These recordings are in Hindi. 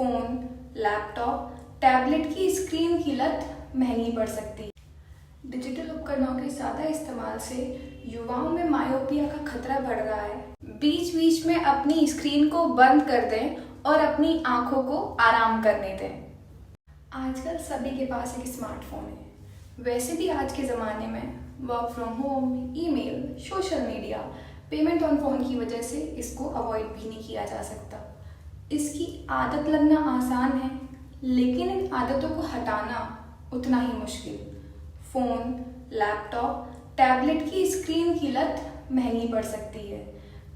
फ़ोन, लैपटॉप, टैबलेट की स्क्रीन की लत महंगी पड़ सकती है। डिजिटल उपकरणों के ज़्यादा इस्तेमाल से युवाओं में मायोपिया का खतरा बढ़ रहा है। बीच बीच में अपनी स्क्रीन को बंद कर दें और अपनी आंखों को आराम करने दें। आजकल सभी के पास एक स्मार्टफोन है। वैसे भी आज के ज़माने में work from home, email, social media, payment on phone की वजह से इसको अवॉइड भी नहीं किया जा सकता। इसकी आदत लगना आसान है, लेकिन इन आदतों को हटाना उतना ही मुश्किल। फ़ोन, लैपटॉप, टैबलेट की स्क्रीन की लत महंगी पड़ सकती है।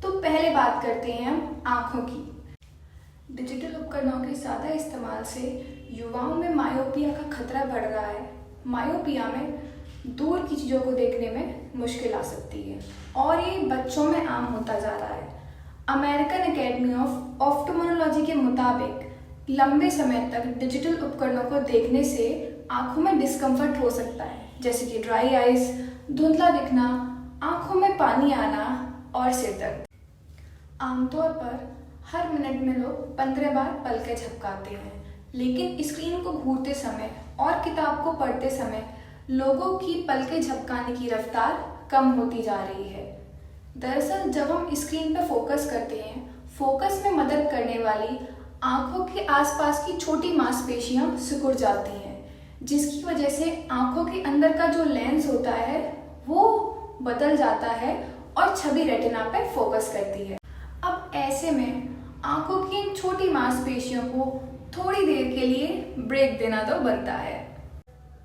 तो पहले बात करते हैं हम आँखों की। डिजिटल उपकरणों के ज़्यादा इस्तेमाल से युवाओं में मायोपिया का खतरा बढ़ रहा है। मायोपिया में दूर की चीज़ों को देखने में मुश्किल आ सकती है और ये बच्चों में आम होता जा रहा है। अमेरिकन एकेडमी ऑफ ऑफ्थल्मोलॉजी के मुताबिक लंबे समय तक डिजिटल उपकरणों को देखने से आंखों में डिस्कम्फर्ट हो सकता है, जैसे कि ड्राई आइज, धुंधला दिखना, आंखों में पानी आना और सिर दर्द। आमतौर पर हर मिनट में लोग 15 बार पलकें झपकाते हैं, लेकिन स्क्रीन को घूरते समय और किताब को पढ़ते समय लोगों की पलकें झपकाने की रफ्तार कम होती जा रही है। दरअसल जब हम स्क्रीन पर फोकस करते हैं, फोकस में मदद करने वाली आंखों के आसपास की छोटी मांसपेशियां सिकुड़ जाती हैं, जिसकी वजह से आंखों के अंदर का जो लेंस होता है वो बदल जाता है और छवि रेटिना पर फोकस करती है। अब ऐसे में आंखों की इन छोटी मांसपेशियों को थोड़ी देर के लिए ब्रेक देना तो बनता है।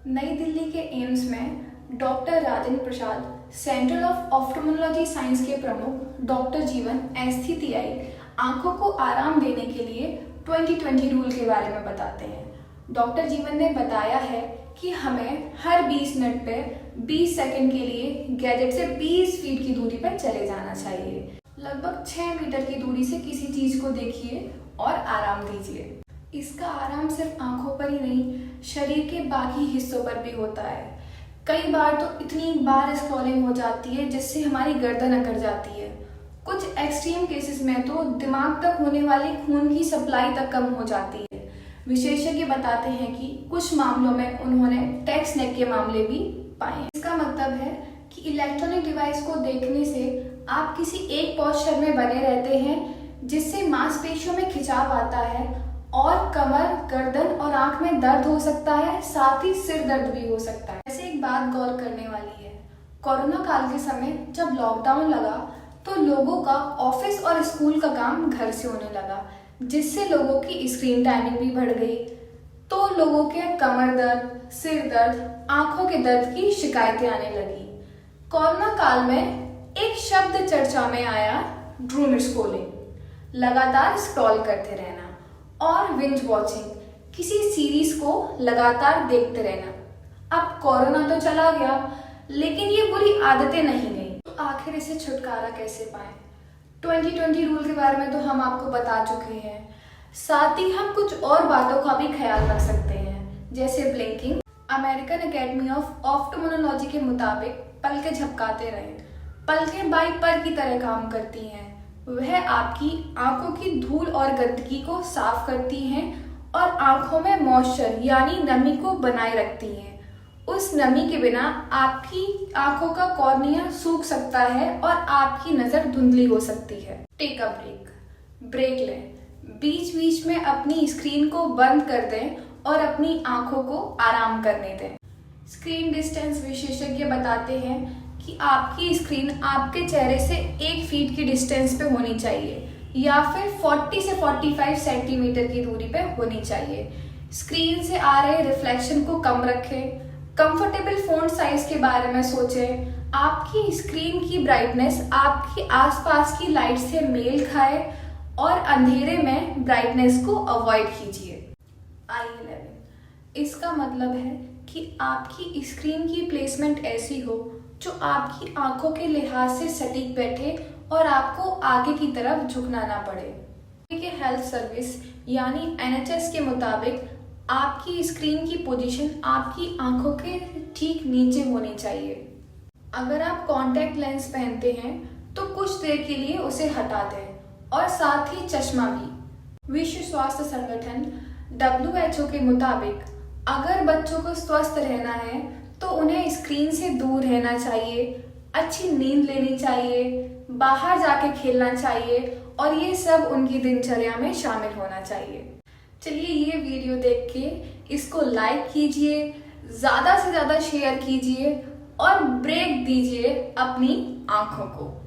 नई दिल्ली के एम्स में doctor Rajendra Prasad, centre of ophthalmology science के प्रमुख डॉक्टर जीवन एस्थेसियाई आंखों को आराम देने के लिए 20-20 रूल के बारे में बताते हैं। डॉक्टर जीवन ने बताया है कि हमें हर 20 मिनट पर 20 सेकंड के लिए गैजेट से 20 फीट की दूरी पर चले जाना चाहिए। लगभग 6 मीटर की दूरी से किसी चीज़ को देखिए और आराम दीजिए। इसका आराम सिर्फ आंखों पर ही नहीं, शरीर के बाकी हिस्सों पर भी होता है। कई बार तो इतनी बार स्क्रॉलिंग हो जाती है जिससे हमारी गर्दन अकड़ जाती है। कुछ एक्सट्रीम केसेस में तो दिमाग तक होने वाली खून की सप्लाई तक कम हो जाती है। विशेषज्ञ बताते हैं कि कुछ मामलों में उन्होंने टेक्स्ट नेक के मामले भी पाए। इसका मतलब है कि इलेक्ट्रॉनिक डिवाइस को देखने से आप किसी एक पोस्चर में बने रहते हैं, जिससे मांसपेशियों में खिंचाव आता है और कमर, गर्दन और आंख में दर्द हो सकता है, साथ ही सिर दर्द भी हो सकता है। ऐसे एक बात गौर करने वाली है, कोरोना काल के समय जब लॉकडाउन लगा तो लोगों का ऑफिस और स्कूल का काम घर से होने लगा, जिससे लोगों की स्क्रीन टाइमिंग भी बढ़ गई। तो लोगों के कमर दर्द, सिर दर्द, आंखों के दर्द की शिकायतें आने लगी। कोरोना काल में एक शब्द चर्चा में आया, डूम स्क्रॉलिंग, लगातार स्क्रॉल करते रहना और बिंज वॉचिंग, किसी सीरीज को लगातार देखते रहना। अब कोरोना तो चला गया, लेकिन ये बुरी आदतें नहीं गई, तो आखिर इसे छुटकारा कैसे पाएं? 20-20 रूल के बारे में तो हम आपको बता चुके हैं, साथ ही हम कुछ और बातों का भी ख्याल रख सकते हैं, जैसे blinking. American academy of ophthalmology के मुताबिक पलकें झपकाते रहें। पलकें वाइपर की तरह काम करती हैं। वह आपकी आंखों की धूल और गंदगी को साफ करती हैं और आंखों में मॉइस्चर यानी नमी को बनाए रखती हैं। उस नमी के बिना आपकी आंखों का कॉर्निया सूख सकता है और आपकी नज़र धुंधली हो सकती है। टेक अ ब्रेक लें। बीच बीच में अपनी स्क्रीन को बंद कर दें और अपनी आंखों को आराम करने दें। स्क्रीन डिस्टेंस विशेषज्ञ बताते हैं कि आपकी स्क्रीन आपके चेहरे से 1 फीट की डिस्टेंस पे होनी चाहिए या फिर 40 से 45 सेंटीमीटर की दूरी पे होनी चाहिए। स्क्रीन से आ रहे रिफ्लेक्शन को कम रखें। कंफर्टेबल फ़ॉन्ट साइज के बारे में सोचें। आपकी स्क्रीन की ब्राइटनेस आपकी आसपास की लाइट से मेल खाए और अंधेरे में ब्राइटनेस को अवॉइड कीजिए। आई11, इसका मतलब है कि आपकी स्क्रीन की प्लेसमेंट ऐसी हो जो आपकी आंखों के लिहाज से सटीक बैठे और आपको आगे की तरफ झुकना ना पड़े। हेल्थ सर्विस यानी NHS के मुताबिक आपकी स्क्रीन की पोजीशन आपकी आंखों के ठीक नीचे होनी चाहिए। अगर आप कॉन्टैक्ट लेंस पहनते हैं तो कुछ देर के लिए उसे हटा दें और साथ ही चश्मा भी। विश्व स्वास्थ्य संगठन WHO के मुताबिक अगर बच्चों को स्वस्थ रहना है तो उन्हें स्क्रीन से दूर रहना चाहिए, अच्छी नींद लेनी चाहिए, बाहर जाके खेलना चाहिए और ये सब उनकी दिनचर्या में शामिल होना चाहिए। चलिए ये वीडियो देख के इसको लाइक कीजिए, ज़्यादा से ज़्यादा शेयर कीजिए और ब्रेक दीजिए अपनी आँखों को।